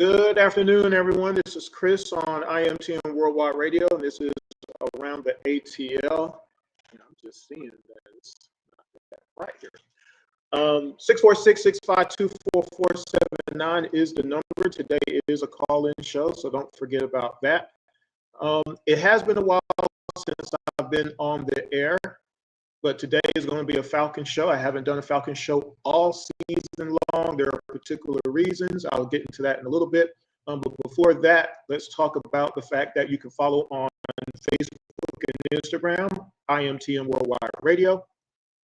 Good afternoon, everyone. This is Chris on IMTM Worldwide Radio, and this is around the ATL. And I'm just seeing that it's not that right here. 646-652-4479 is the number. Today is a call-in show, so don't forget about that. It has been a while since I've been on the air, but today is going to be a Falcon show. I haven't done a Falcon show all season long. There are particular reasons. I'll get into that in a little bit. But before that, let's talk about the fact that you can follow on Facebook and Instagram, IMTM Worldwide Radio.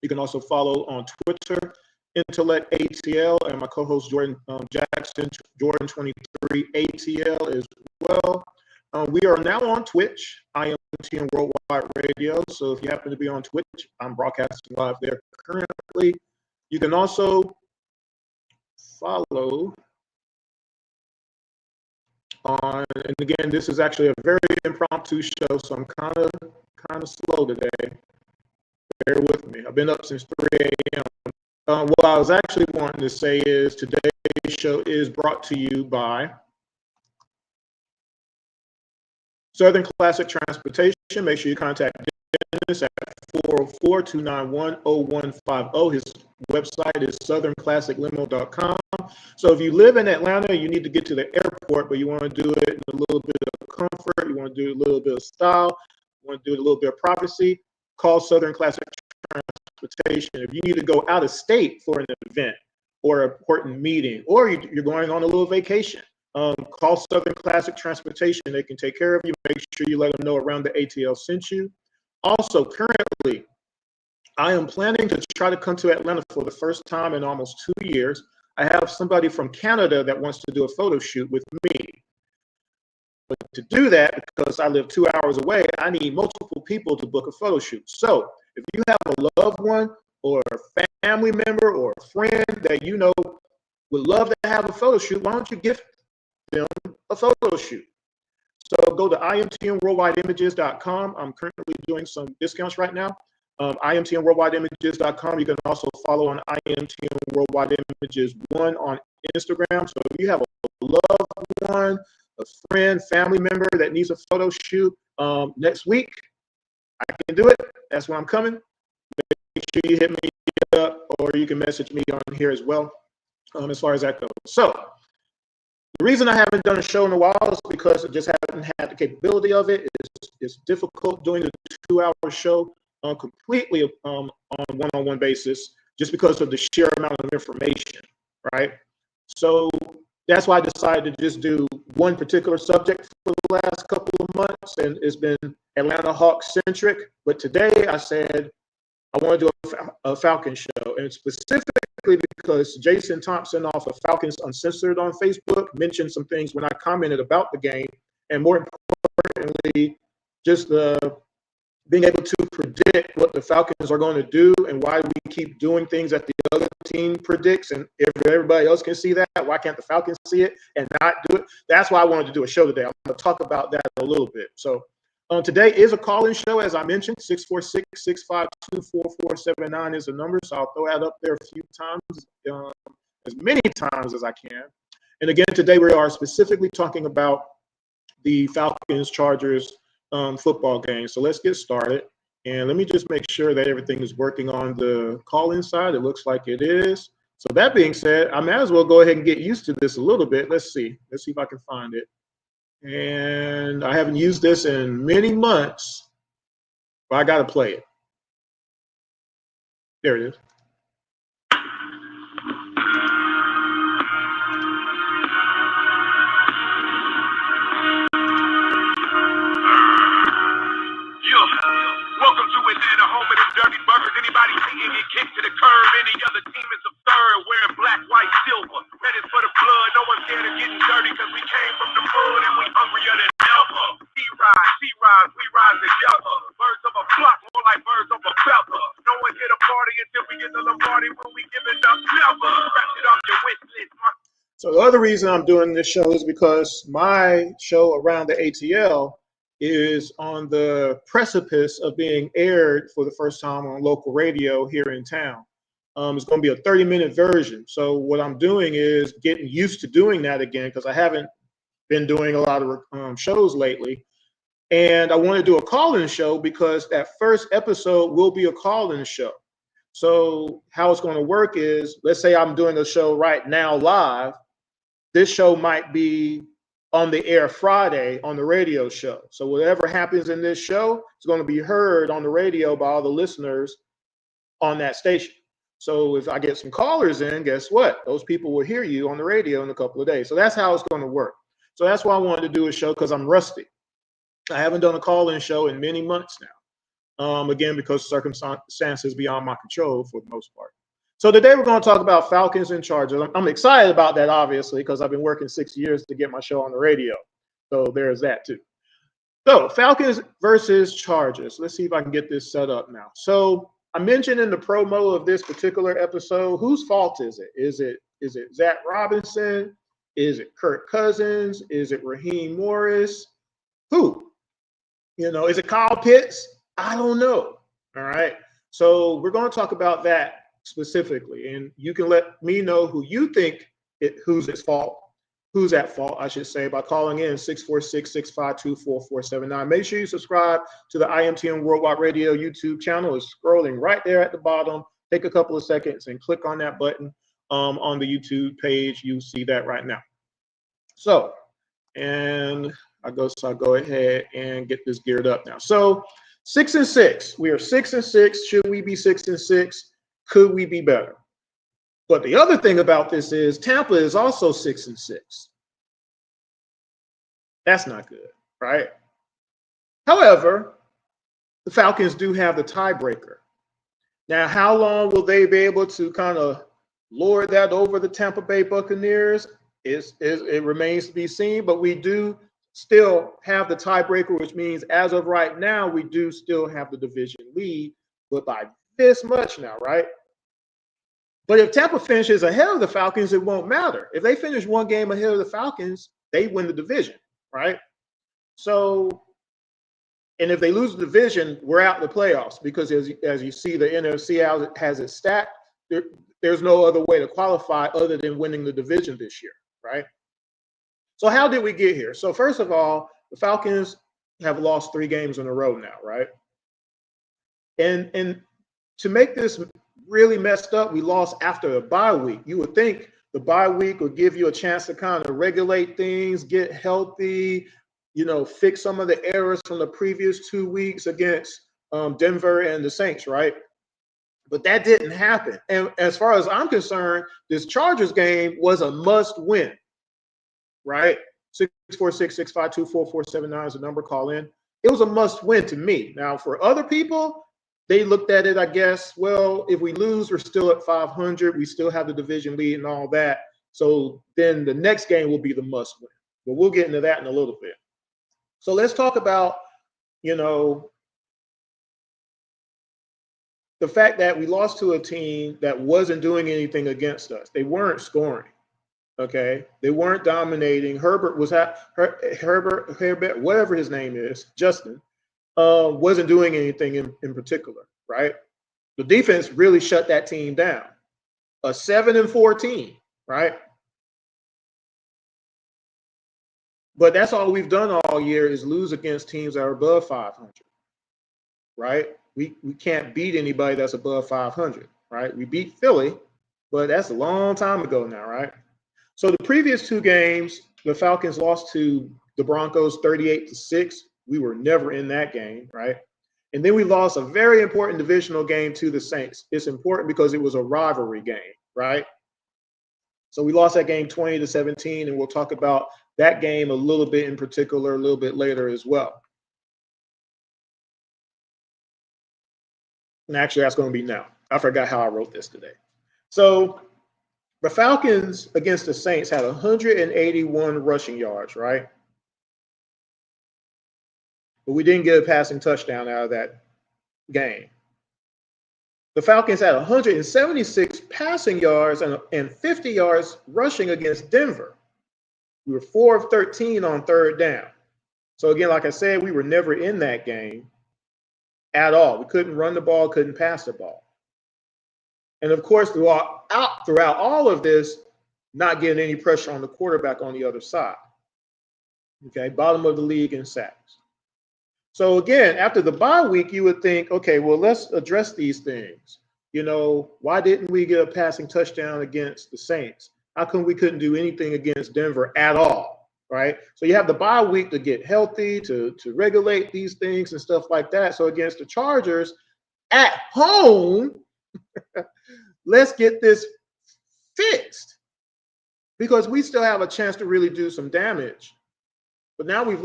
You can also follow on Twitter, Intellect ATL, and my co-host Jordan Jackson, Jordan23 ATL as well. We are now on Twitch, IMTM Worldwide Radio. So if you happen to be on Twitch, I'm broadcasting live there currently. You can also follow on, and again, this is actually a very impromptu show, so I'm kind of slow today. Bear with me. I've been up since 3 a.m. What I was actually wanting to say is today's show is brought to you by Southern Classic Transportation. Make sure you contact Dennis at 404-291-0150. His website is southernclassiclimo.com. So if you live in Atlanta, you need to get to the airport, but you want to do it in a little bit of comfort, you want to do a little bit of style, you want to do a little bit of privacy, call Southern Classic Transportation. If you need to go out of state for an event or an important meeting, or you're going on a little vacation, call Southern Classic Transportation. They can take care of you. Make sure you let them know around the ATL sent you. Also, currently, I am planning to try to come to Atlanta for the first time in almost 2 years. I have somebody from Canada that wants to do a photo shoot with me. But to do that, because I live 2 hours away, I need multiple people to book a photo shoot. So if you have a loved one or a family member or a friend that you know would love to have a photo shoot, why don't you gift them a photo shoot? So go to imtmworldwideimages.com. I'm currently doing some discounts right now. imtmworldwideimages.com. You can also follow on IMTM Worldwide Images 1 on Instagram. So if you have a loved one, a friend, family member that needs a photo shoot next week, I can do it. That's where I'm coming. Make sure you hit me up, or you can message me on here as well, as far as that goes. So the reason I haven't done a show in a while is because I just haven't had the capability of it. It's difficult doing a 2-hour show completely on a one-on-one basis, just because of the sheer amount of information, right? So that's why I decided to just do one particular subject for the last couple of months, and it's been Atlanta Hawks centric. But today I said I want to do a Falcon show, and specifically because Jason Thompson off of Falcons Uncensored on Facebook mentioned some things when I commented about the game, and more importantly, just being able to predict what the Falcons are going to do and why we keep doing things that the other team predicts, and if everybody else can see that, why can't the Falcons see it and not do it? That's why I wanted to do a show today. I'm going to talk about that a little bit. So Today is a call-in show, as I mentioned. 646-652-4479 is the number, so I'll throw that up there a few times, as many times as I can. And again, today we are specifically talking about the Falcons-Chargers football game. So let's get started. And let me just make sure that everything is working on the call-in side. It looks like it is. So that being said, I might as well go ahead and get used to this a little bit. Let's see. Let's see if I can find it. And I haven't used this in many months, but I got to play it. There it is. Welcome to Atlanta, home of them dirty birds. Anybody thinking get kicked to the curb? Any other team is absurd. Wearing black, white, silver. That is for the blood. No one's scared of getting dirty because we came from the mud and we hungrier than ever. She-rise, we rise together. Birds of a flock, more like birds of a feather. No one's here to party until we get to the party when we give it up. Never. Wrap it up your wish list. So the other reason I'm doing this show is because my show around the ATL is on the precipice of being aired for the first time on local radio here in town. It's going to be a 30-minute version. So what I'm doing is getting used to doing that again because I haven't been doing a lot of shows lately. And I want to do a call-in show because that first episode will be a call-in show. So how it's going to work is, let's say I'm doing a show right now live. This show might be on the air Friday on the radio show. So whatever happens in this show is going to be heard on the radio by all the listeners on that station. So if I get some callers in, guess what? Those people will hear you on the radio in a couple of days. So that's how it's going to work. So that's why I wanted to do a show, because I'm rusty. I haven't done a call-in show in many months now. Again, because circumstances beyond my control for the most part. So today we're going to talk about Falcons and Chargers. I'm excited about that, obviously, because I've been working 6 years to get my show on the radio. So there's that too. So Falcons versus Chargers. Let's see if I can get this set up now. So I mentioned in the promo of this particular episode, whose fault is it? Is it Zach Robinson? Is it Kirk Cousins? Is it Raheem Morris? Who? Is it Kyle Pitts? I don't know. All right. So we're going to talk about that specifically, and you can let me know who you think who's at fault, I should say, by calling in 646-652-4479. Make sure you subscribe to the IMTN Worldwide Radio YouTube channel. It's scrolling right there at the bottom. Take a couple of seconds and click on that button on the YouTube page. You see that right now. So, and I'll go ahead and get this geared up now. So 6-6, we are 6-6. Should we be 6-6? Could we be better? But the other thing about this is Tampa is also 6-6. That's not good, right? However, the Falcons do have the tiebreaker. Now, how long will they be able to kind of lord that over the Tampa Bay Buccaneers? It remains to be seen, but we do still have the tiebreaker, which means as of right now, we do still have the division lead, but by this much now, right? But if Tampa finishes ahead of the Falcons, it won't matter. If they finish one game ahead of the Falcons, they win the division, right? So, and if they lose the division, we're out in the playoffs, because as you see, the NFC has it stacked. There's no other way to qualify other than winning the division this year, right? So how did we get here? So first of all, the Falcons have lost 3 games in a row now, right? And to make this really messed up, we lost after a bye week. You would think the bye week would give you a chance to kind of regulate things, get healthy, fix some of the errors from the previous 2 weeks against Denver and the Saints, right? But that didn't happen. And as far as I'm concerned, this Chargers game was a must win, right? 646-652-4479 is the number, call in. It was a must win to me. Now, for other people, they looked at it, I guess, well, if we lose, we're still at 500. We still have the division lead and all that. So then the next game will be the must win. But we'll get into that in a little bit. So let's talk about, the fact that we lost to a team that wasn't doing anything against us. They weren't scoring, okay? They weren't dominating. Herbert, whatever his name is, Justin, wasn't doing anything in particular, right? The defense really shut that team down. A 7-14, right? But that's all we've done all year is lose against teams that are above 500, right? We can't beat anybody that's above 500, right? We beat Philly, but that's a long time ago now, right? So the previous two games, the Falcons lost to the Broncos 38-6. We were never in that game, right? And then we lost a very important divisional game to the Saints. It's important because it was a rivalry game, right? So we lost that game 20-17, and we'll talk about that game a little bit in particular a little bit later as well. And actually, that's going to be now. I forgot how I wrote this today. So the Falcons against the Saints had 181 rushing yards, right? But we didn't get a passing touchdown out of that game. The Falcons had 176 passing yards and 50 yards rushing against Denver. We were 4 of 13 on third down. So again, like I said, we were never in that game at all. We couldn't run the ball, couldn't pass the ball. And of course, throughout all of this, not getting any pressure on the quarterback on the other side. Okay, bottom of the league in sacks. So again, after the bye week, you would think, okay, well, let's address these things. You know, why didn't we get a passing touchdown against the Saints? How come we couldn't do anything against Denver at all, right? So you have the bye week to get healthy, to regulate these things and stuff like that. So against the Chargers at home, let's get this fixed because we still have a chance to really do some damage. But now we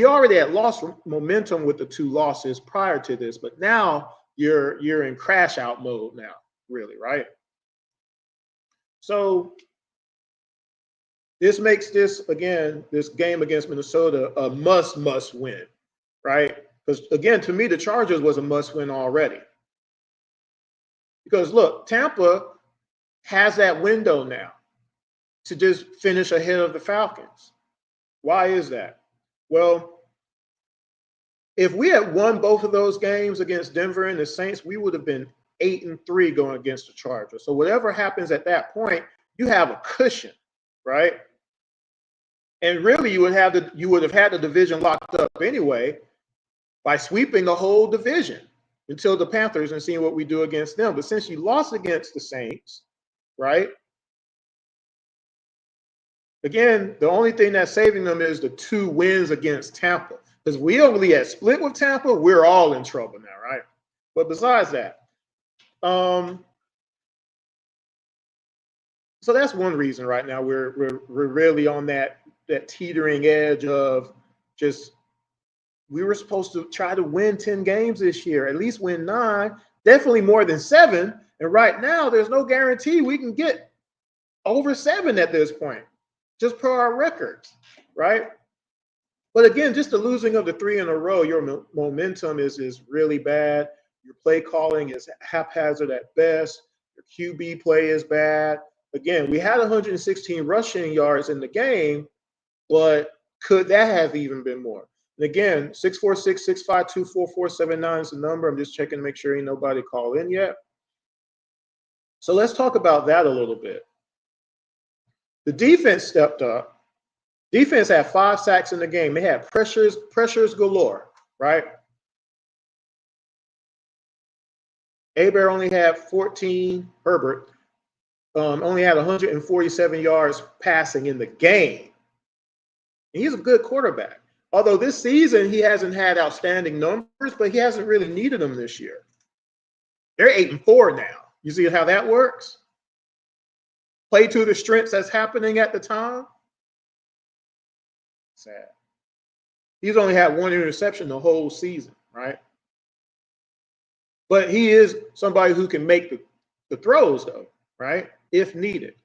already had lost momentum with the two losses prior to this, but now you're in crash out mode now, really, right? So this makes this game against Minnesota a must win, right? Because again, to me, the Chargers was a must win already. Because look, Tampa has that window now to just finish ahead of the Falcons. Why is that? Well, if we had won both of those games against Denver and the Saints, we would have been 8-3 going against the Chargers. So whatever happens at that point, you have a cushion, right? And really, you would have had the division locked up anyway by sweeping the whole division until the Panthers and seeing what we do against them. But since you lost against the Saints, right? Again, the only thing that's saving them is the 2 wins against Tampa. Because we only had split with Tampa, we're all in trouble now, right? But besides that, so that's one reason right now we're really on that teetering edge of just we were supposed to try to win 10 games this year, at least win 9, definitely more than 7. And right now, there's no guarantee we can get over 7 at this point, just per our records, right? But again, just the losing of the 3 in a row, your momentum is really bad. Your play calling is haphazard at best. Your QB play is bad. Again, we had 116 rushing yards in the game, but could that have even been more? And again, 646-652-4479 is the number. I'm just checking to make sure ain't nobody called in yet. So let's talk about that a little bit. The defense stepped up. Defense had 5 sacks in the game. They had pressures galore, right? Hebert only had 14. Herbert only had 147 yards passing in the game. And he's a good quarterback. Although this season he hasn't had outstanding numbers, but he hasn't really needed them this year. They're 8-4 now. You see how that works? Play to the strengths that's happening at the time. Sad. He's only had 1 interception the whole season, right? But he is somebody who can make the throws, though, right? If needed.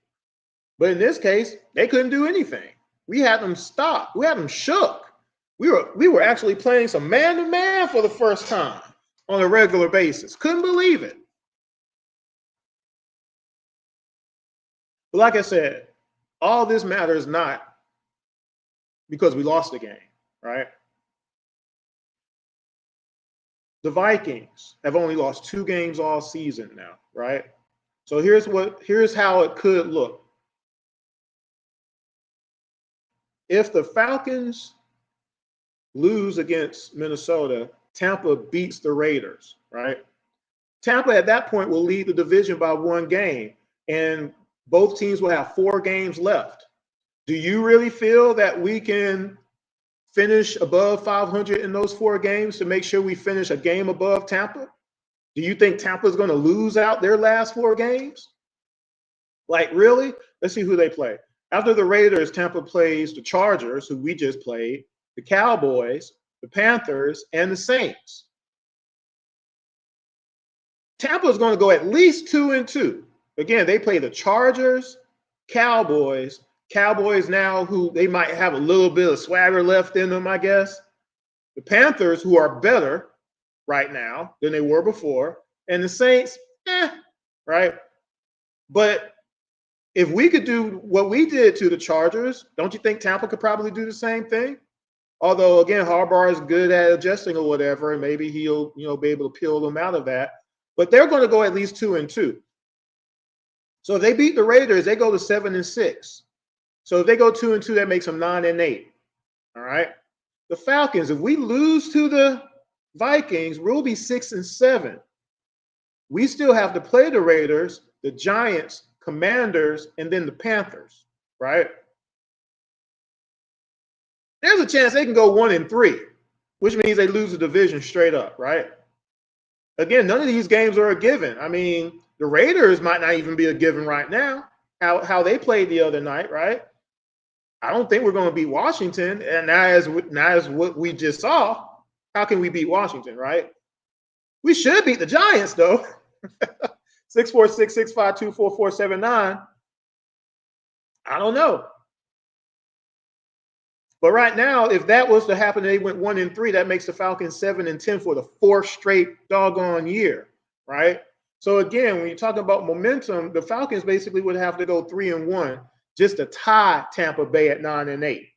But in this case, they couldn't do anything. We had them stopped. We had them shook. We were actually playing some man-to-man for the first time on a regular basis. Couldn't believe it. But like I said, all this matters not because we lost the game, right? the Vikings have only lost 2 games all season now, right? So here's how it could look. If the Falcons lose against Minnesota, Tampa beats the Raiders, right? Tampa at that point will lead the division by 1 game, and both teams will have 4 games left. Do you really feel that we can finish above 500 in those 4 games to make sure we finish a game above Tampa? Do you think Tampa's going to lose out their last 4 games? Like, really? Let's see who they play. After the Raiders, Tampa plays the Chargers, who we just played, the Cowboys, the Panthers, and the Saints. Tampa is going to go at least 2-2. Again, they play the Chargers, Cowboys now who they might have a little bit of swagger left in them, I guess. The Panthers, who are better right now than they were before, and the Saints, right? But if we could do what we did to the Chargers, don't you think Tampa could probably do the same thing? Although, again, Harbaugh is good at adjusting or whatever, and maybe he'll, be able to peel them out of that. But they're going to go at least 2-2. So if they beat the Raiders, they go to 7-6. So if they go 2-2, that makes them 9-8. All right. The Falcons, if we lose to the Vikings, we'll be 6-7. We still have to play the Raiders, the Giants, Commanders, and then the Panthers, right? There's a chance they can go 1-3, which means they lose the division straight up, right? Again, none of these games are a given. I mean, the Raiders might not even be a given right now, how they played the other night, right? I don't think we're going to beat Washington. And now as what we just saw, how can we beat Washington, right? We should beat the Giants, though. 646-652-4479. I don't know. But right now, if that was to happen, they went 1-3, that makes the Falcons 7-10 for the 4th straight doggone year, right? So again, when you're talking about momentum, the Falcons basically would have to go 3-1 just to tie Tampa Bay at 9-8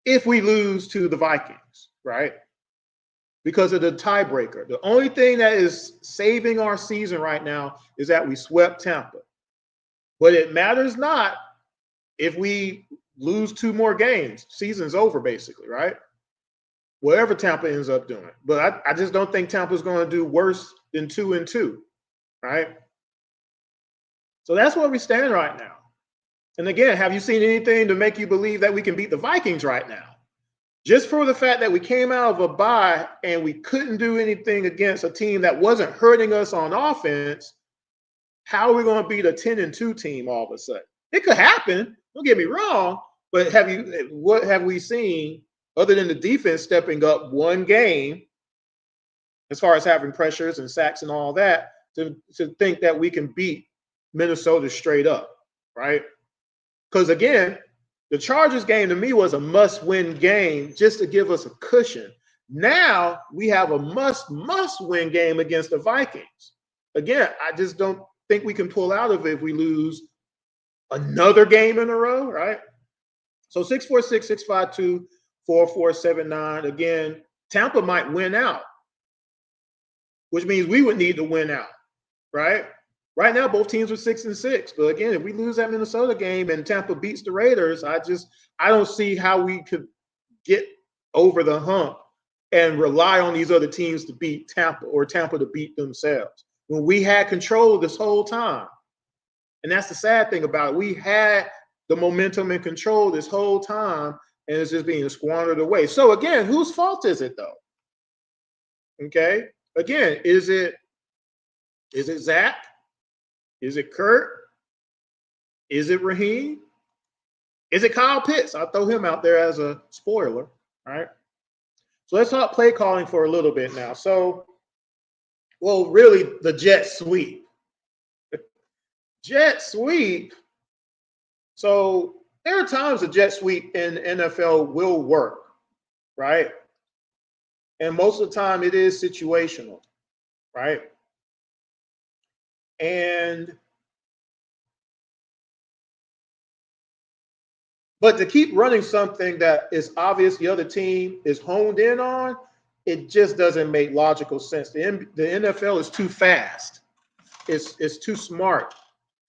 if we lose to the Vikings, right? Because of the tiebreaker. The only thing that is saving our season right now is that we swept Tampa. But it matters not if we lose 2 more games. Season's over, basically, right? Whatever Tampa ends up doing. But I just don't think Tampa's going to do worse than 2-2, right? So that's where we stand right now. And again, have you seen anything to make you believe that we can beat the Vikings right now? Just for the fact that we came out of a bye and we couldn't do anything against a team that wasn't hurting us on offense, how are we going to beat a 10-2 team all of a sudden? It could happen. Don't get me wrong. But what have we seen other than the defense stepping up 1 game as far as having pressures and sacks and all that to think that we can beat Minnesota straight up, right? Because, again, the Chargers game to me was a must-win game just to give us a cushion. Now we have a must-win game against the Vikings. Again, I just don't think we can pull out of it if we lose another game in a row, right? So 646-652-4479. Again, Tampa might win out, which means we would need to win out, right? Right now, both teams are 6-6. But again, if we lose that Minnesota game and Tampa beats the Raiders, I don't see how we could get over the hump and rely on these other teams to beat Tampa or Tampa to beat themselves when we had control this whole time. And that's the sad thing about it. We had the momentum and control this whole time, and it's just being squandered away. So again, whose fault is it though? Okay. Again, is it Zach? Is it Kirk? Is it Raheem? Is it Kyle Pitts? I'll throw him out there as a spoiler. All right. So let's talk play calling for a little bit now. So, well, really the jet sweep. Jet sweep. So there are times a jet sweep in NFL will work, right? And most of the time it is situational, right? But to keep running something that is obvious the other team is honed in on, it just doesn't make logical sense. The NFL is too fast. It's too smart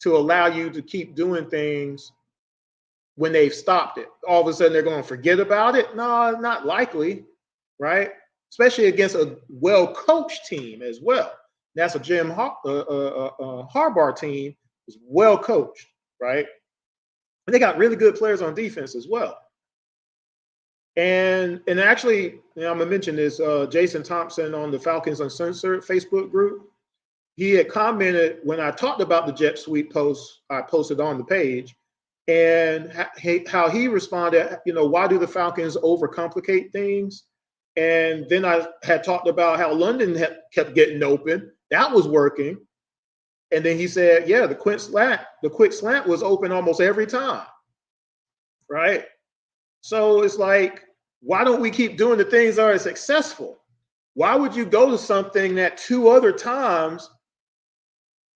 to allow you to keep doing things when they've stopped it. All of a sudden they're going to forget about it? No, not likely, right? Especially against a well-coached team as well. That's a Harbaugh team is well coached, right? And they got really good players on defense as well. And actually, I'm gonna mention this. Jason Thompson on the Falcons Uncensored Facebook group, he had commented when I talked about the jet sweep post I posted on the page, and how he responded. Why do the Falcons overcomplicate things? And then I had talked about how London kept getting open. That was working. And then he said, yeah, the quick slant was open almost every time, right? So it's like, why don't we keep doing the things that are successful? Why would you go to something that 2 other times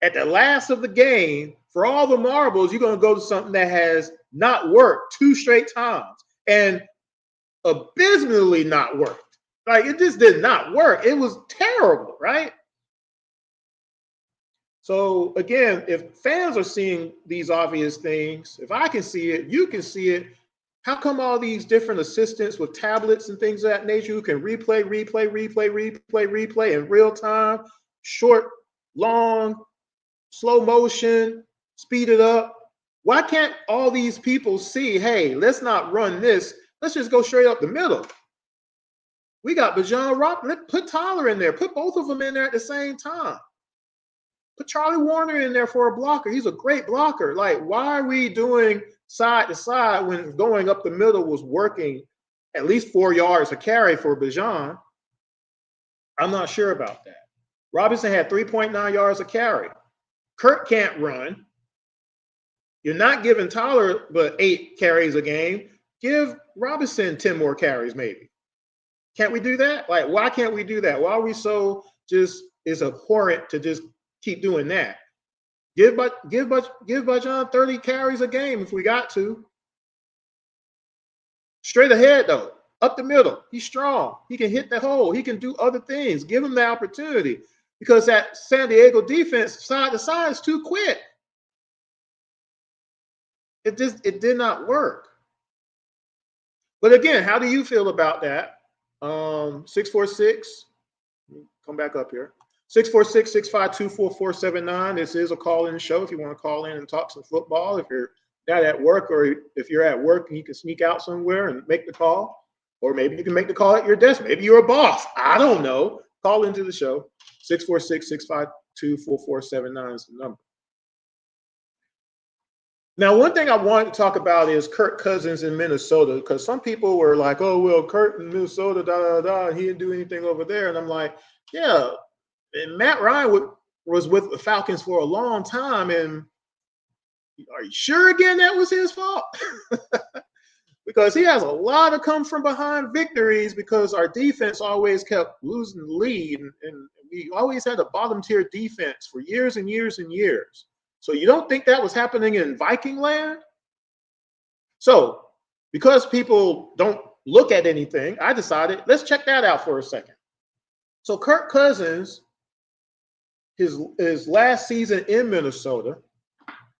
at the last of the game, for all the marbles, you're going to go to something that has not worked 2 straight times and abysmally not worked? Like, it just did not work. It was terrible, right? So again, if fans are seeing these obvious things, if I can see it, you can see it. How come all these different assistants with tablets and things of that nature who can replay in real time, short, long, slow motion, speed it up? Why can't all these people see, hey, let's not run this. Let's just go straight up the middle. We got Bijan Robinson. Put Tyler in there. Put both of them in there at the same time. Put Charlie Warner in there for a blocker. He's a great blocker. Like, why are we doing side to side when going up the middle was working at least 4 yards a carry for Bijan? I'm not sure about that. Robinson had 3.9 yards a carry. Kirk can't run. You're not giving Tyler but 8 carries a game. Give Robinson 10 more carries maybe. Can't we do that? Like, why can't we do that? Why are we so it's abhorrent to just keep doing that? Give Bijan 30 carries a game if we got to. Straight ahead though, up the middle. He's strong. He can hit the hole. He can do other things. Give him the opportunity, because that San Diego defense side to side is too quick. It did not work. But again, how do you feel about that? 646, come back up here. 646-652-4479. This is a call-in show if you want to call in and talk some football. If you're not at work, or if you're at work and you can sneak out somewhere and make the call, or maybe you can make the call at your desk. Maybe you're a boss. I don't know. Call into the show. 646-652-4479 is the number. Now, one thing I wanted to talk about is Kirk Cousins in Minnesota, because some people were like, oh, well, Kirk in Minnesota, he didn't do anything over there. And I'm like, yeah, and Matt Ryan was with the Falcons for a long time. And are you sure again that was his fault? Because he has a lot of come from behind victories, because our defense always kept losing the lead. And we always had a bottom tier defense for years and years and years. So you don't think that was happening in Viking land? So because people don't look at anything, I decided, let's check that out for a second. So Kirk Cousins, his last season in Minnesota.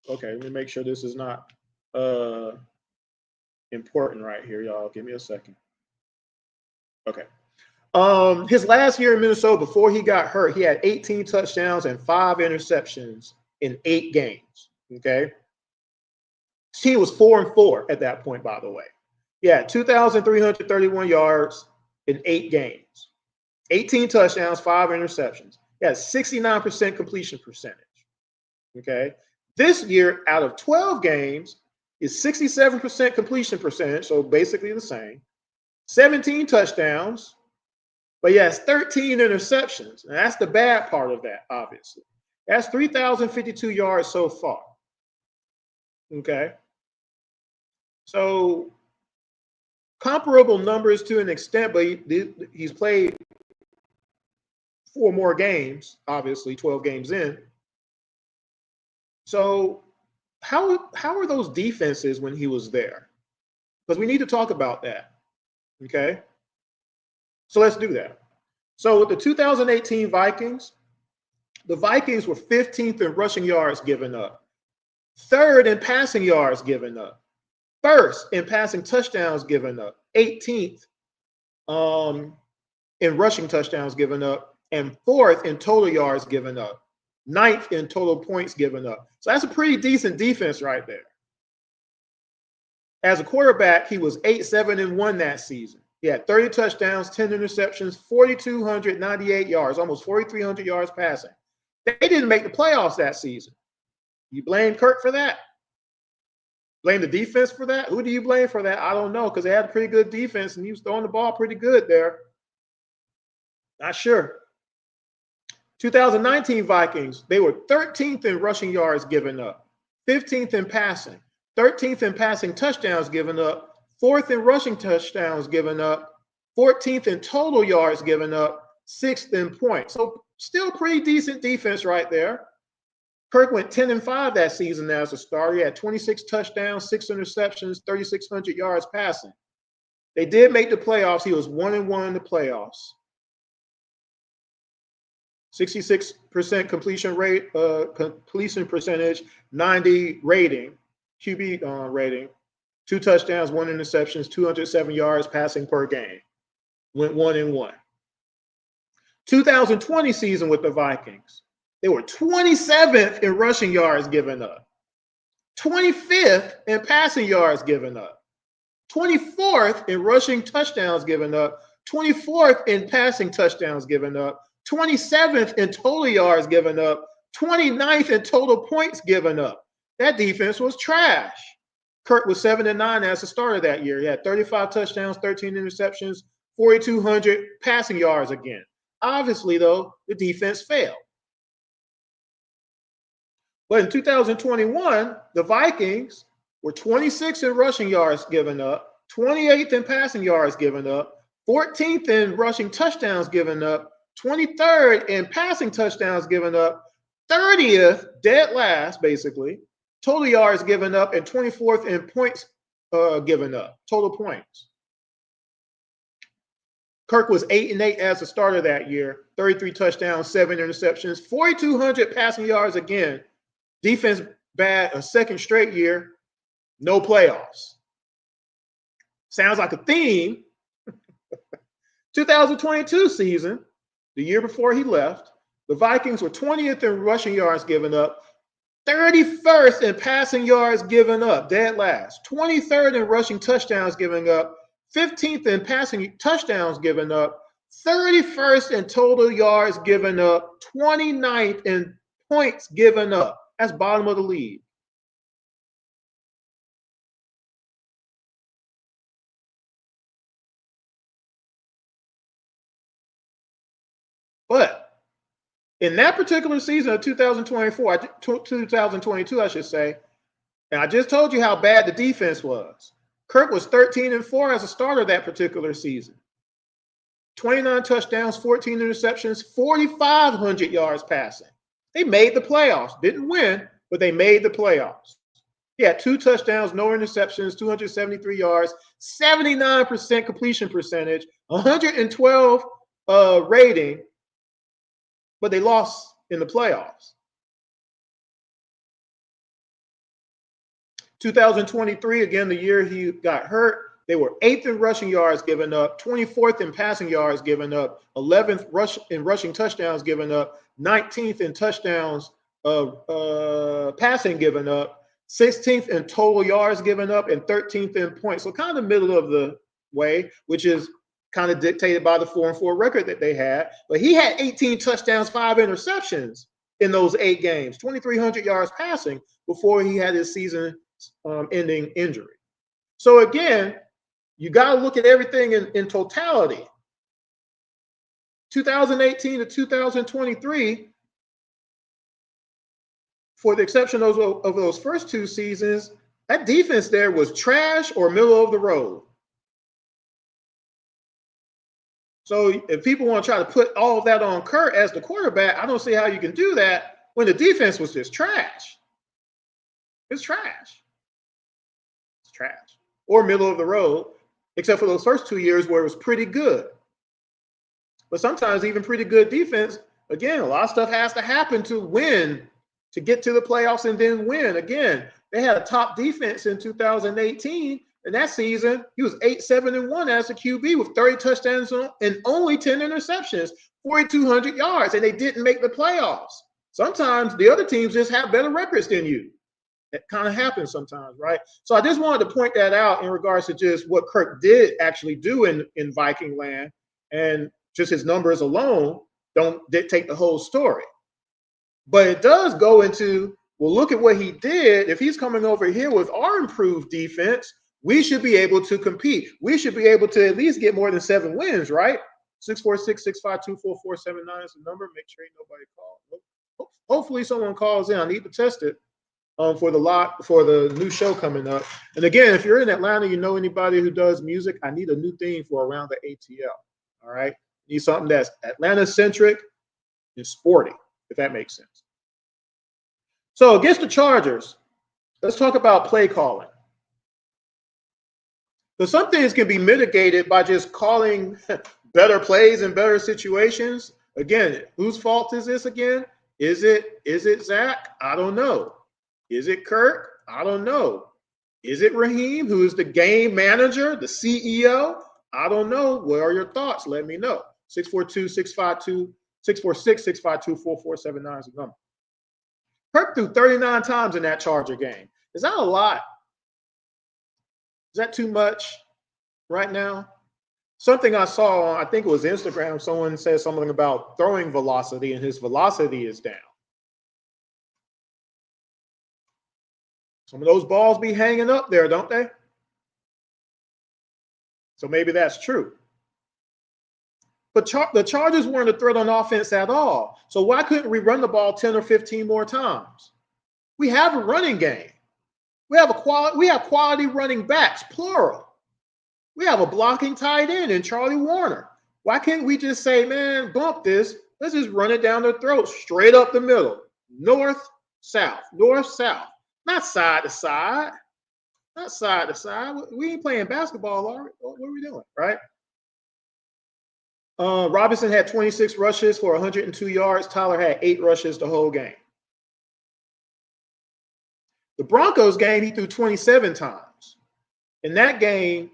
Okay, let me make sure this is not important right here, y'all. Give me a second. Okay. His last year in Minnesota, before he got hurt, he had 18 touchdowns and 5 interceptions in 8 games. Okay. His team was 4-4 at that point, by the way. Yeah, 2,331 yards in 8 games, 18 touchdowns, 5 interceptions. He had 69% completion percentage. Okay. This year, out of 12 games, is 67% completion percentage, so basically the same. 17 touchdowns, but he has 13 interceptions. And that's the bad part of that, obviously. That's 3,052 yards so far. Okay. So comparable numbers to an extent, but he's played 4 more games, obviously 12 games in. So how are those defenses when he was there? Because we need to talk about that. Okay. So let's do that. So with the 2018 Vikings, the Vikings were 15th in rushing yards given up, 3rd in passing yards given up, 1st in passing touchdowns given up, 18th in rushing touchdowns given up, and 4th in total yards given up, 9th in total points given up. So that's a pretty decent defense right there. As a quarterback, he was 8-7-1 that season. He had 30 touchdowns, 10 interceptions, 4,298 yards, almost 4,300 yards passing. They didn't make the playoffs that season. You blame Kirk for that? Blame the defense for that? Who do you blame for that? I don't know, because they had a pretty good defense and he was throwing the ball pretty good there. Not sure. 2019 Vikings, they were 13th in rushing yards given up, 15th in passing, 13th in passing touchdowns given up, 4th in rushing touchdowns given up, 14th in total yards given up, 6th in points. So still pretty decent defense right there. Kirk went 10-5 that season as a starter. He had 26 touchdowns, 6 interceptions, 3,600 yards passing. They did make the playoffs. He was 1-1 in the playoffs. 66% completion rate, completion percentage, 90 rating, QB rating, 2 touchdowns, 1 interceptions, 207 yards passing per game. Went 1-1. 2020 season with the Vikings, they were 27th in rushing yards given up, 25th in passing yards given up, 24th in rushing touchdowns given up, 24th in passing touchdowns given up, 27th in total yards given up, 29th in total points given up. That defense was trash. Kirk was 7-9 as a starter that year. He had 35 touchdowns, 13 interceptions, 4,200 passing yards again. Obviously, though, the defense failed. But in 2021, the Vikings were 26th in rushing yards given up, 28th in passing yards given up, 14th in rushing touchdowns given up, 23rd in passing touchdowns given up, 30th, dead last, basically, total yards given up, and 24th in points given up, total points. Kirk was 8-8 as a starter that year, 33 touchdowns, 7 interceptions, 4,200 passing yards again. Defense bad a second straight year, no playoffs. Sounds like a theme. 2022 season, the year before he left, the Vikings were 20th in rushing yards given up, 31st in passing yards given up, dead last, 23rd in rushing touchdowns given up, 15th in passing touchdowns given up, 31st in total yards given up, 29th in points given up. That's bottom of the league. But in that particular season of 2022, I should say, and I just told you how bad the defense was. Kirk was 13-4 as a starter that particular season. 29 touchdowns, 14 interceptions, 4,500 yards passing. They made the playoffs. Didn't win, but they made the playoffs. He had 2 touchdowns, no interceptions, 273 yards, 79% completion percentage, 112 rating, but they lost in the playoffs. 2023, again, the year he got hurt, they were 8th in rushing yards given up, 24th in passing yards given up, 11th in rushing touchdowns given up, 19th in touchdowns passing given up, 16th in total yards given up, and 13th in points. So kind of the middle of the way, which is kind of dictated by the 4-4 record that they had. But he had 18 touchdowns, 5 interceptions in those 8 games, 2,300 yards passing before he had his season ending injury. So again, you got to look at everything in totality. 2018 to 2023, for the exception of those first 2 seasons, that defense there was trash or middle of the road. So if people want to try to put all of that on Kirk as the quarterback, I don't see how you can do that when the defense was just trash. It's trash. It's trash. Or middle of the road, except for those first 2 years where it was pretty good. but sometimes even pretty good defense. Again, a lot of stuff has to happen to win, to get to the playoffs and then win. Again, they had a top defense in 2018. And that season, he was 8-7-1 as a QB with 30 touchdowns and only 10 interceptions, 4,200 yards, and they didn't make the playoffs. Sometimes the other teams just have better records than you. That kind of happens sometimes, right? So I just wanted to point that out in regards to just what Kirk did actually do in Viking land, and just his numbers alone don't dictate the whole story. But it does go into, well, look at what he did. If he's coming over here with our improved defense, we should be able to compete. We should be able to at least get more than 7 wins, right? 646-652-4479 is the number. Make sure ain't nobody calls. Hopefully someone calls in. I need to test it for the new show coming up. And again, if you're in Atlanta, you know anybody who does music, I need a new theme for around the ATL. All right. Need something that's Atlanta centric and sporty, if that makes sense. So against the Chargers, let's talk about play calling. So some things can be mitigated by just calling better plays in better situations. Again, whose fault is this again? Is it Zach? I don't know. Is it Kirk? I don't know. Is it Raheem, who is the game manager, the CEO? I don't know. What are your thoughts? Let me know. 646-652-4479 is the number. Kirk threw 39 times in that Charger game. Is that a lot? Is that too much right now? Something I saw, I think it was Instagram, someone said something about throwing velocity, and his velocity is down. Some of those balls be hanging up there, don't they? So maybe that's true. But the Chargers weren't a threat on offense at all. So why couldn't we run the ball 10 or 15 more times? We have a running game. We have quality running backs, plural. We have a blocking tight end in Charlie Warner. Why can't we just say, man, bump this. Let's just run it down their throat, straight up the middle. North, south. Not side to side. Not side to side. We ain't playing basketball, are we? What are we doing, right? Robinson had 26 rushes for 102 yards. Tyler had 8 rushes the whole game. The Broncos game, he threw 27 times. In that game,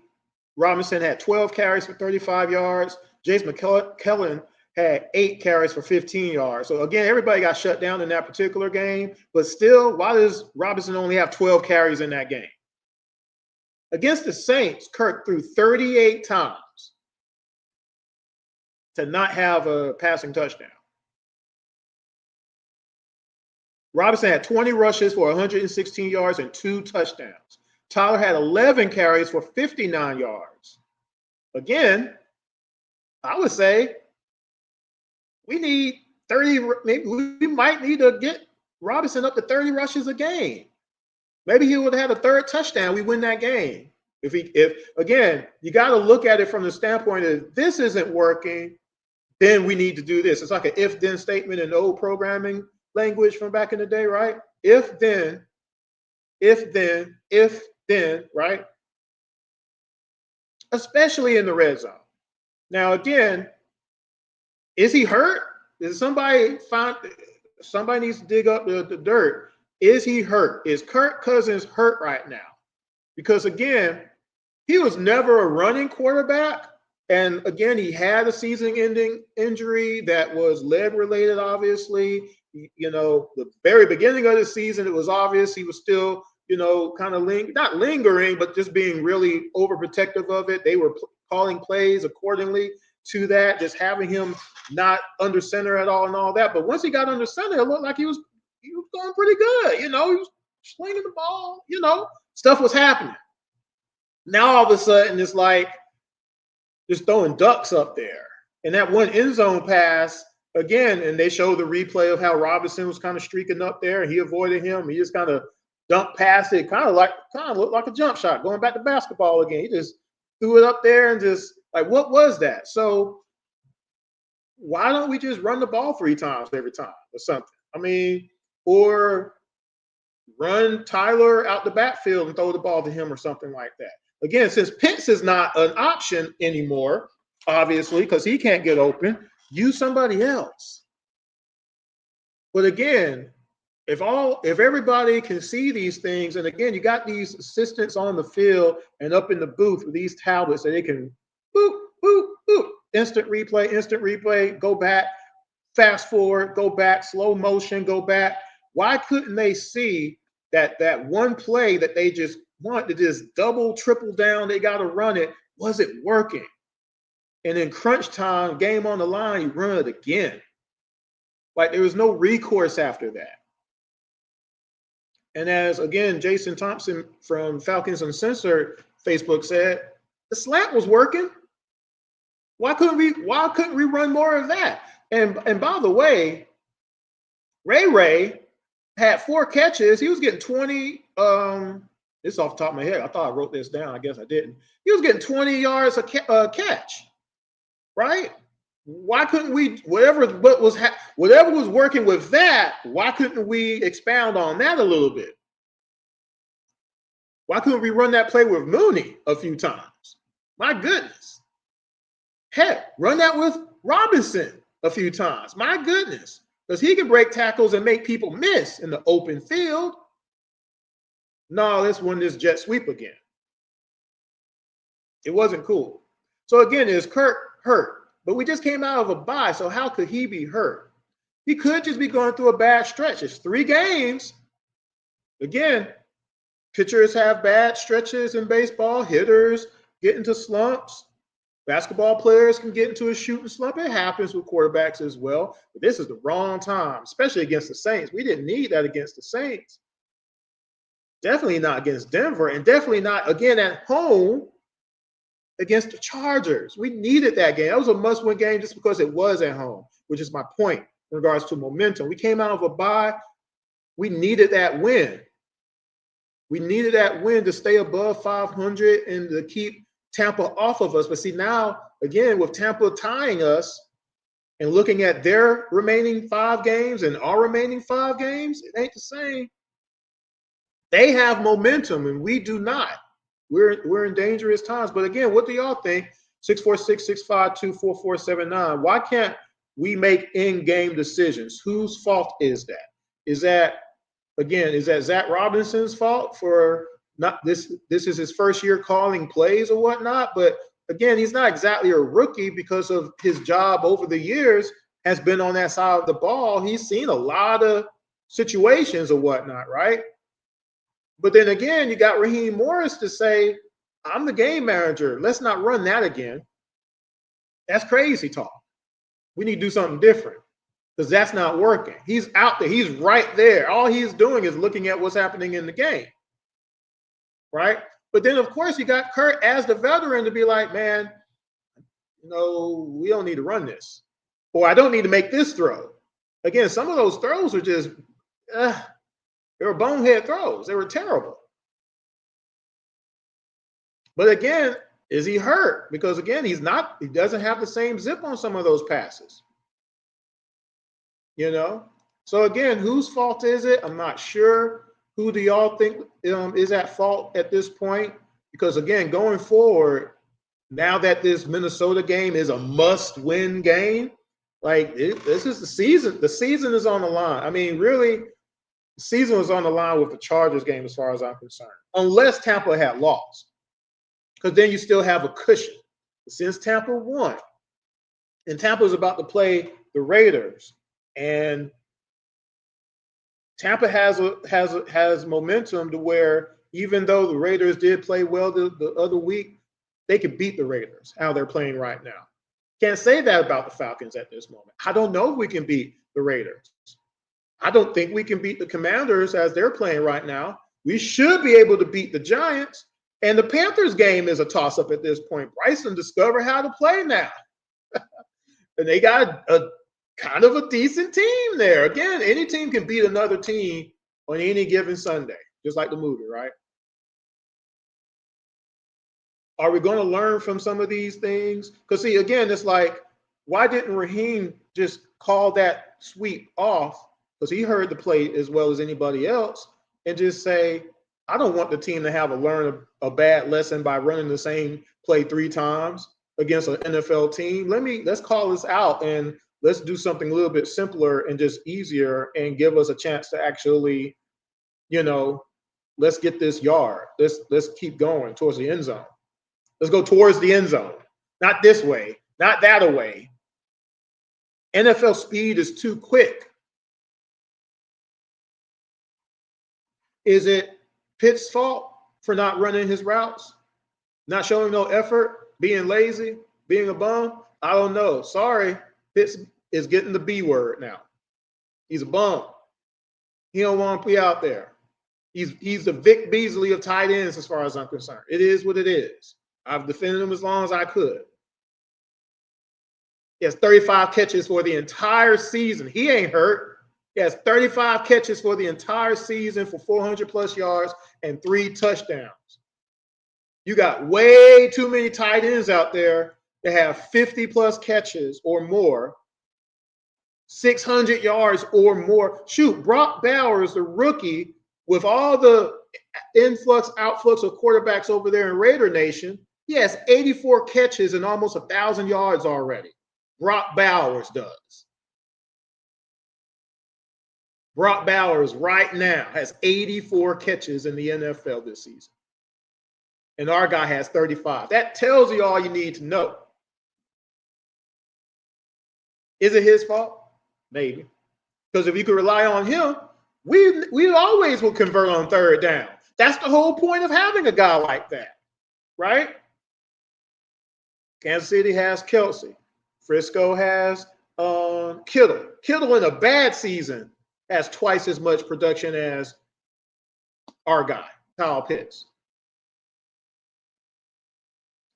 Robinson had 12 carries for 35 yards. Jace McKellen had 8 carries for 15 yards. So, again, everybody got shut down in that particular game. But still, why does Robinson only have 12 carries in that game? Against the Saints, Kirk threw 38 times to not have a passing touchdown. Robinson had 20 rushes for 116 yards and 2 touchdowns. Tyler had 11 carries for 59 yards. Again, I would say we need 30. Maybe we might need to get Robinson up to 30 rushes a game. Maybe he would have had a 3rd touchdown. We win that game. If again, you got to look at it from the standpoint of this isn't working, then we need to do this. It's like an if-then statement in the old programming language from back in the day, right? If then, right? Especially in the red zone. Now, again, is he hurt? Is somebody needs to dig up the dirt? Is he hurt? Is Kirk Cousins hurt right now? Because, again, he was never a running quarterback. And, again, he had a season-ending injury that was leg-related, obviously. You know, the very beginning of the season, it was obvious he was still, you know, kind of not lingering, but just being really overprotective of it. They were calling plays accordingly to that, just having him not under center at all and all that. But once he got under center, it looked like he was going pretty good. You know, he was slinging the ball, you know, stuff was happening. Now, all of a sudden, it's like just throwing ducks up there. And that one end zone pass, again, and they showed the replay of how Robinson was kind of streaking up there, and he avoided him. He just kind of dumped past it, kind of looked like a jump shot, going back to basketball again. He just threw it up there and just like, what was that? So why don't we just run the ball 3 times every time or something? I mean, or run Tyler out the backfield and throw the ball to him or something like that. Again, since Pitts is not an option anymore, obviously, because he can't get open, use somebody else. But again, if everybody can see these things, and again, you got these assistants on the field and up in the booth with these tablets that they can boop, boop, boop, instant replay, go back, fast forward, go back, slow motion, go back. Why couldn't they see that one play that they just want to just double, triple down, they got to run it, wasn't working? And in crunch time, game on the line, you run it again. Like there was no recourse after that. And as again, Jason Thompson from Falcons Uncensored Facebook said, the slant was working. Why couldn't we run more of that? And by the way, Ray had 4 catches. He was getting 20. This is off the top of my head. I thought I wrote this down. I guess I didn't. He was getting 20 yards a catch, right? Why couldn't we, whatever was working with that, why couldn't we expound on that a little bit? Why couldn't we run that play with Mooney a few times? My goodness. Heck, run that with Robinson a few times. My goodness. Because he can break tackles and make people miss in the open field. No, let's run this jet sweep again. It wasn't cool. So again, is Kirk hurt? But we just came out of a bye, so how could he be hurt? He could just be going through a bad stretch. It's 3 games. Again, pitchers have bad stretches in baseball. Hitters get into slumps. Basketball players can get into a shooting slump. It happens with quarterbacks as well. But this is the wrong time, especially against the Saints. We didn't need that against the Saints. Definitely not against Denver, and definitely not, again, at home against the Chargers. We needed that game. That was a must-win game just because it was at home, which is my point in regards to momentum. We came out of a bye. We needed that win. We needed that win to stay above 500 and to keep Tampa off of us. But see, now, again, with Tampa tying us and looking at their remaining 5 games and our remaining 5 games, it ain't the same. They have momentum and we do not. We're in dangerous times. But again, what do y'all think? 646-652-4479. Why can't we make in-game decisions? Whose fault is that? Is that Zach Robinson's fault for not this? This is his first year calling plays or whatnot. But again, he's not exactly a rookie because of his job over the years has been on that side of the ball. He's seen a lot of situations or whatnot, right? But then again, you got Raheem Morris to say, I'm the game manager. Let's not run that again. That's crazy talk. We need to do something different because that's not working. He's out there. He's right there. All he's doing is looking at what's happening in the game, right? But then, of course, you got Kirk as the veteran to be like, man, no, we don't need to run this. Or I don't need to make this throw. Again, some of those throws are just they were bonehead throws. They were terrible. But again, is he hurt? Because again, he doesn't have the same zip on some of those passes. You know? So again, whose fault is it? I'm not sure. Who do y'all think is at fault at this point? Because again, going forward, now that this Minnesota game is a must-win game, like this is the season. The season is on the line. I mean, really, the season was on the line with the Chargers game as far as I'm concerned, unless Tampa had lost, because then you still have a cushion. But since Tampa won, and Tampa is about to play the Raiders, and Tampa has momentum to where even though the Raiders did play well the other week, they could beat the Raiders, how they're playing right now. Can't say that about the Falcons at this moment. I don't know if we can beat the Raiders. I don't think we can beat the Commanders as they're playing right now. We should be able to beat the Giants. And the Panthers game is a toss-up at this point. Bryson discovered how to play now. And they got a kind of a decent team there. Again, any team can beat another team on any given Sunday, just like the movie, right? Are we going to learn from some of these things? Because, see, again, it's like, why didn't Raheem just call that sweep off? Because he heard the play as well as anybody else and just say, I don't want the team to have learn a bad lesson by running the same play 3 times. against an NFL team. Let's call this out and let's do something a little bit simpler and just easier and give us a chance to actually, let's get this yard. Let's keep going towards the end zone. Let's go towards the end zone. Not this way, not that away. NFL speed is too quick. Is it Pitt's fault for not running his routes? Not showing no effort, being lazy, being a bum? I don't know. Sorry, Pitts is getting the B word now. He's a bum. He don't want to be out there. He's the Vic Beasley of tight ends as far as I'm concerned. It is what it is. I've defended him as long as I could. He has 35 catches for the entire season. He ain't hurt. He has 35 catches for the entire season for 400-plus yards and 3 touchdowns. You got way too many tight ends out there that have 50-plus catches or more, 600 yards or more. Shoot, Brock Bowers, the rookie, with all the influx, outflux of quarterbacks over there in Raider Nation, he has 84 catches and almost 1,000 yards already. Brock Bowers does. Brock Bowers right now has 84 catches in the NFL this season. And our guy has 35. That tells you all you need to know. Is it his fault? Maybe. Because if you could rely on him, we always will convert on third down. That's the whole point of having a guy like that, right? Kansas City has Kelsey. Frisco has Kittle. Kittle in a bad season has twice as much production as our guy, Kyle Pitts.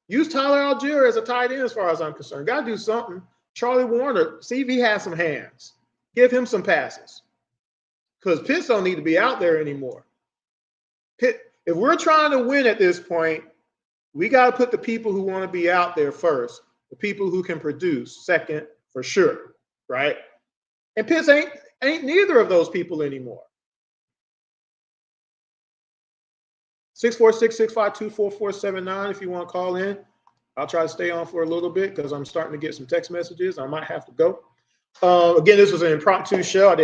Use Tyler Algier as a tight end as far as I'm concerned. Got to do something. Charlie Warner, see if he has some hands. Give him some passes. Because Pitts don't need to be out there anymore. If we're trying to win at this point, we got to put the people who want to be out there first. The people who can produce second for sure, right? And Pitts ain't neither of those people anymore. 646-652-4479 if you want to call in. I'll try to stay on for a little bit because I'm starting to get some text messages. I might have to go. Again, this was an impromptu show. At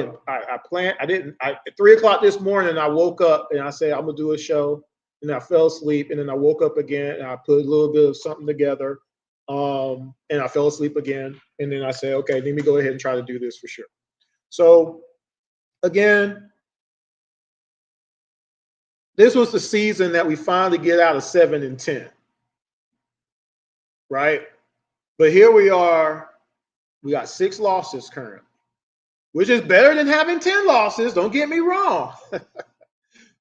3 o'clock this morning, I woke up and I said, I'm going to do a show. And I fell asleep. And then I woke up again and I put a little bit of something together. And I fell asleep again. And then I said, okay, let me go ahead and try to do this for sure. So again, this was the season that we finally get out of 7-10, right? But here we are. We got 6 losses currently, which is better than having 10 losses. Don't get me wrong.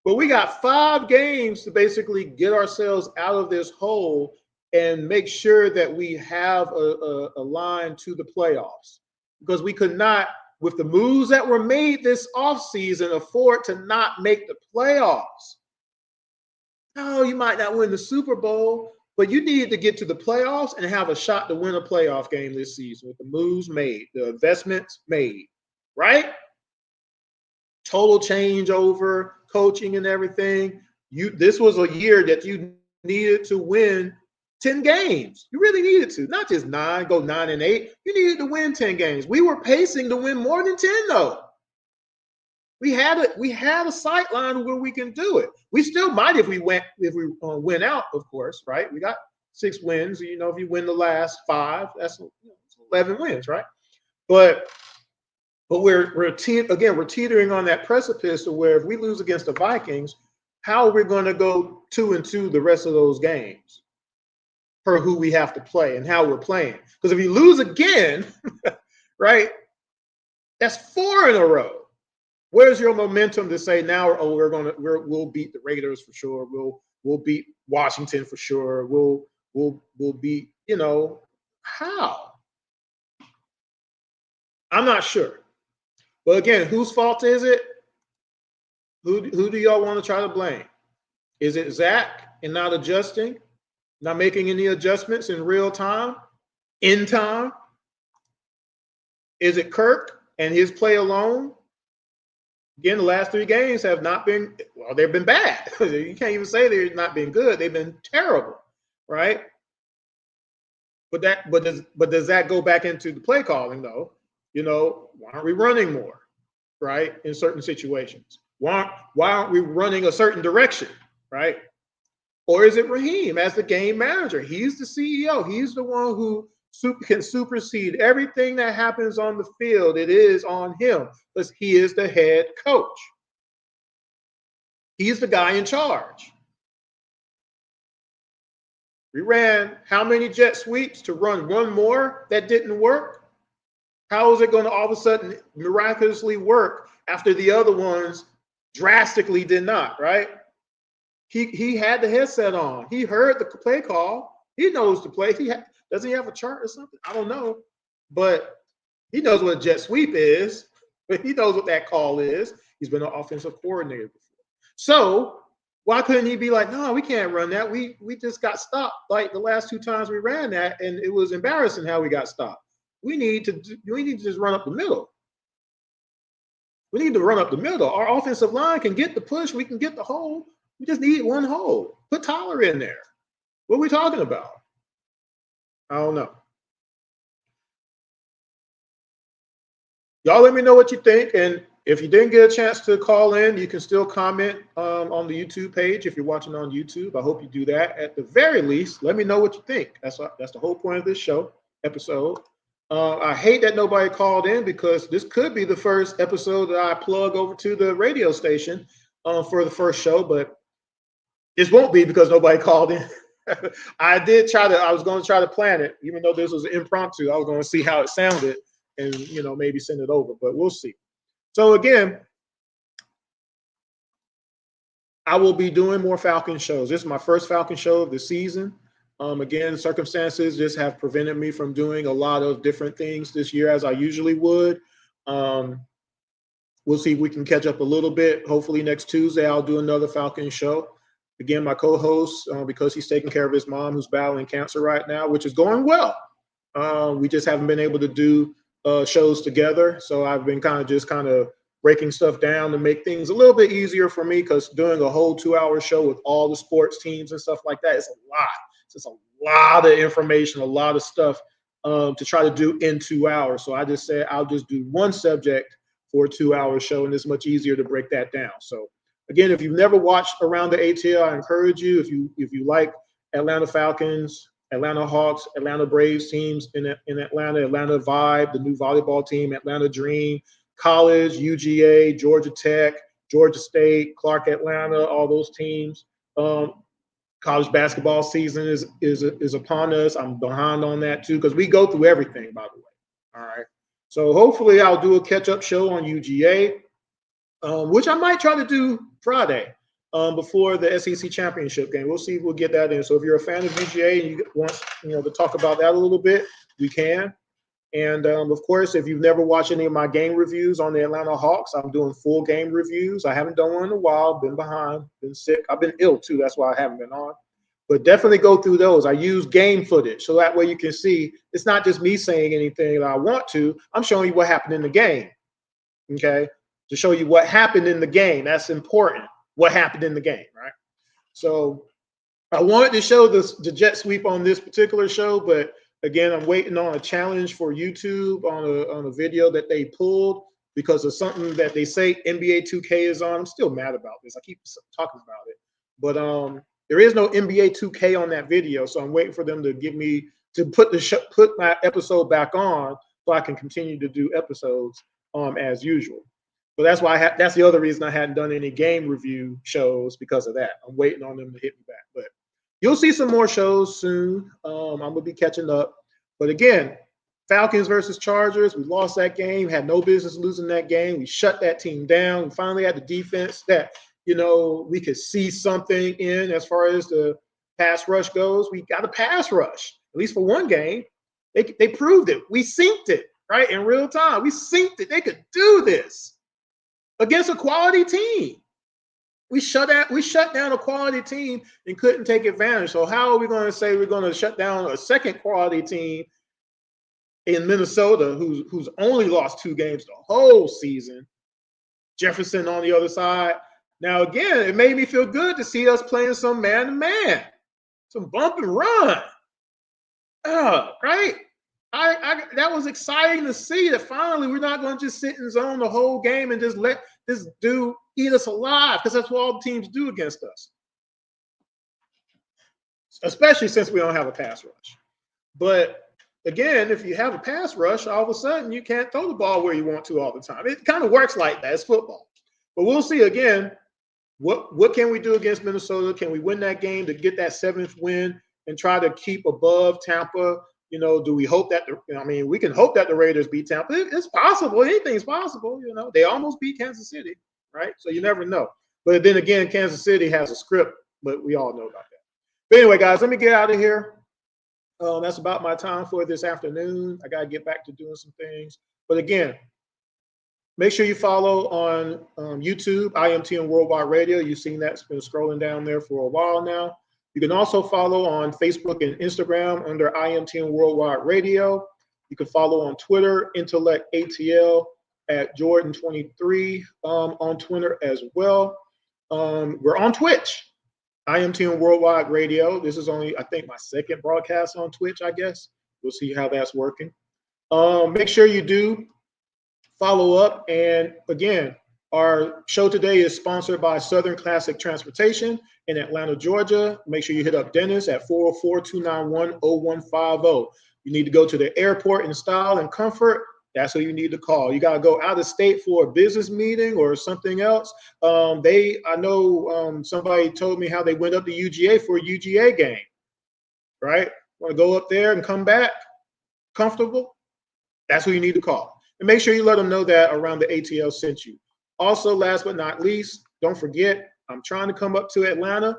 But we got 5 games to basically get ourselves out of this hole and make sure that we have a line to the playoffs, because we could not, with the moves that were made this offseason, afford to not make the playoffs. No, you might not win the Super Bowl, but you needed to get to the playoffs and have a shot to win a playoff game this season with the moves made, the investments made, right? Total changeover, coaching and everything. This was a year that you needed to win 10 games. You really needed to, not just 9, go 9-8. You needed to win 10 games. We were pacing to win more than 10, though. We had a sight line where we can do it. We still might if we win out, of course, right? We got 6 wins. You know, if you win the last 5, that's 11 wins, right? But we're teetering on that precipice to where if we lose against the Vikings, how are we going to go 2-2 the rest of those games per who we have to play and how we're playing? Because if you lose again, right, that's 4 in a row. Where's your momentum to say now? Oh, we'll beat the Raiders for sure. We'll beat Washington for sure. We'll beat, how? I'm not sure. But again, whose fault is it? Who do y'all want to try to blame? Is it Zach and not adjusting, not making any adjustments in real time, in time? Is it Kirk and his play alone? Again, the last 3 games have not been, well, they've been bad. You can't even say they've not been good. They've been terrible, right? But does that go back into the play calling though? Why aren't we running more, right? In certain situations, why aren't we running a certain direction, right? Or is it Raheem as the game manager? He's the CEO. He's the one who can supersede everything that happens on the field. It is on him because he is the head coach. He's the guy in charge. We ran how many jet sweeps to run one more that didn't work? How is it going to all of a sudden miraculously work after the other ones drastically did not, right? He had the headset on. He heard the play call. He knows the play. Doesn't he have a chart or something? I don't know. But he knows what a jet sweep is. But he knows what that call is. He's been an offensive coordinator before. So why couldn't he be like, no, we can't run that. We just got stopped like the last 2 times we ran that, and it was embarrassing how we got stopped. We need to just run up the middle. We need to run up the middle. Our offensive line can get the push. We can get the hole. We just need one hole. Put Tyler in there. What are we talking about? I don't know. Y'all let me know what you think. And if you didn't get a chance to call in, you can still comment on the YouTube page if you're watching on YouTube. I hope you do that. At the very least, let me know what you think. That's the whole point of this episode. I hate that nobody called in because this could be the first episode that I plug over to the radio station for the first show, but this won't be because nobody called in. I was going to try to plan it, even though this was impromptu. I was going to see how it sounded and, maybe send it over, but we'll see. So again, I will be doing more Falcon shows. This is my first Falcon show of the season. Again, circumstances just have prevented me from doing a lot of different things this year as I usually would. We'll see if we can catch up a little bit. Hopefully next Tuesday, I'll do another Falcon show. Again, my co-host, because he's taking care of his mom who's battling cancer right now, which is going well. We just haven't been able to do shows together. So I've been kind of breaking stuff down to make things a little bit easier for me because doing a whole 2-hour show with all the sports teams and stuff like that is a lot. It's a lot of information, a lot of stuff to try to do in 2 hours. So I just said I'll just do one subject for a 2-hour show, and it's much easier to break that down. So again, if you've never watched Around the ATL, I encourage you, if you like Atlanta Falcons, Atlanta Hawks, Atlanta Braves teams in Atlanta, Atlanta Vibe, the new volleyball team, Atlanta Dream, college, UGA, Georgia Tech, Georgia State, Clark Atlanta, all those teams. College basketball season is upon us. I'm behind on that too because we go through everything, by the way. All right. So hopefully I'll do a catch-up show on UGA, which I might try to do Friday before the SEC championship game. We'll see if we'll get that in. So if you're a fan of UGA and you want to talk about that a little bit, we can. And of course, if you've never watched any of my game reviews on the Atlanta Hawks, I'm doing full game reviews. I haven't done one in a while, been behind, been sick. I've been ill too. That's why I haven't been on. But definitely go through those. I use game footage. So that way you can see it's not just me saying anything that I want to. I'm showing you what happened in the game. Okay? To show you what happened in the game. That's important. What happened in the game, right? So I wanted to show the jet sweep on this particular show, but again, I'm waiting on a challenge for YouTube on a video that they pulled because of something that they say NBA 2K is on. I'm still mad about this. I keep talking about it. But there is no NBA 2K on that video, so I'm waiting for them to give me to put my episode back on so I can continue to do episodes as usual. So that's why that's the other reason I hadn't done any game review shows because of that. I'm waiting on them to hit me back. But you'll see some more shows soon. I'm going to be catching up. But again, Falcons versus Chargers, we lost that game, had no business losing that game. We shut that team down. We finally had the defense that, we could see something in as far as the pass rush goes. We got a pass rush, at least for one game. They proved it. We synced it, right, in real time. We synced it. They could do this against a quality team. We shut down a quality team and couldn't take advantage. So how are we going to say we're going to shut down a second quality team in Minnesota who's only lost 2 games the whole season? Jefferson on the other side. Now, again, it made me feel good to see us playing some man-to-man, some bump and run. Right? I that was exciting to see that finally we're not going to just sit in zone the whole game and just let this dude eat us alive, because that's what all the teams do against us. Especially since we don't have a pass rush. But again, if you have a pass rush, all of a sudden you can't throw the ball where you want to all the time. It kind of works like that. It's football. But we'll see again, what can we do against Minnesota? Can we win that game to get that 7th win and try to keep above Tampa? You know, do we hope that we can hope that the Raiders beat Tampa. It's possible. Anything's possible. You know, they almost beat Kansas City, right? So you never know. But then again, Kansas City has a script, but we all know about that. But anyway, guys, let me get out of here. That's about my time for this afternoon. I got to get back to doing some things. But again, make sure you follow on YouTube, IMTN Worldwide Radio. You've seen that's been scrolling down there for a while now. You can also follow on Facebook and Instagram under IMTN Worldwide Radio. You can follow on Twitter, Intellect ATL at Jordan23 on Twitter as well. We're on Twitch, IMTN Worldwide Radio. This is only, I think, my 2nd broadcast on Twitch, I guess. We'll see how that's working. Make sure you do follow up. And again, our show today is sponsored by Southern Classic Transportation in Atlanta, Georgia. Make sure you hit up Dennis at 404-291-0150. You need to go to the airport in style and comfort. That's who you need to call. You got to go out of state for a business meeting or something else. I know somebody told me how they went up to UGA for a UGA game, right? Want to go up there and come back comfortable? That's who you need to call. And make sure you let them know that Around the ATL sent you. Also, last but not least, don't forget, I'm trying to come up to Atlanta.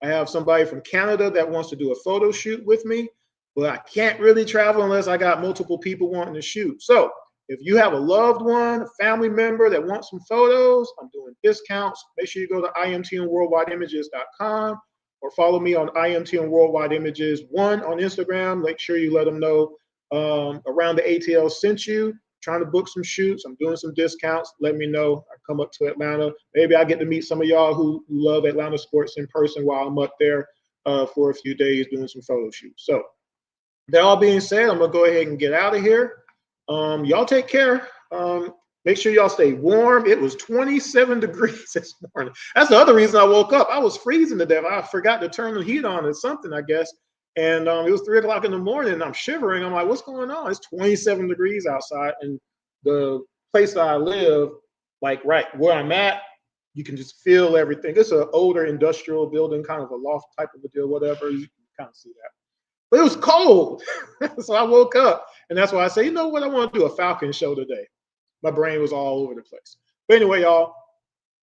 I have somebody from Canada that wants to do a photo shoot with me, but I can't really travel unless I got multiple people wanting to shoot. So if you have a loved one, a family member that wants some photos, I'm doing discounts. Make sure you go to imtnworldwideimages.com or follow me on IMTN Worldwide Images 1 on Instagram. Make sure you let them know Around the ATL sent you. Trying to book some shoots. I'm doing some discounts. Let me know. I come up to Atlanta. Maybe I get to meet some of y'all who love Atlanta sports in person while I'm up there for a few days doing some photo shoots. So that all being said, I'm going to go ahead and get out of here. Y'all take care. Make sure y'all stay warm. It was 27 degrees this morning. That's the other reason I woke up. I was freezing to death. I forgot to turn the heat on or something, I guess. And it was 3 o'clock in the morning, and I'm shivering. I'm like, what's going on? It's 27 degrees outside. And the place that I live, like right where I'm at, you can just feel everything. It's an older industrial building, kind of a loft type of a deal, whatever. You can kind of see that. But it was cold. So I woke up, and that's why I say, you know what? I want to do a Falcons show today. My brain was all over the place. But anyway, y'all,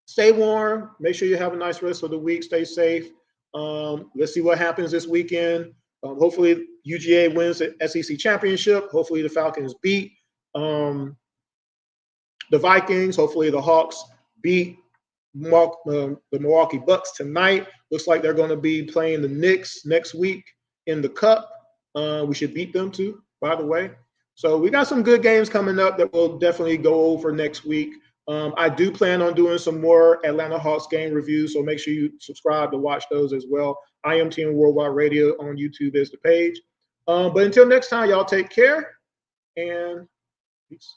stay warm. Make sure you have a nice rest of the week. Stay safe. Let's see what happens this weekend. Hopefully UGA wins the SEC championship. Hopefully the Falcons beat the Vikings. Hopefully the Hawks beat the Milwaukee Bucks tonight. Looks like they're going to be playing the Knicks next week in the Cup. We should beat them too, by the way. So we got some good games coming up that we'll definitely go over next week. I do plan on doing some more Atlanta Hawks game reviews, so make sure you subscribe to watch those as well. IMTN Worldwide Radio on YouTube is the page. But until next time, y'all take care and peace.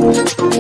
Thank you.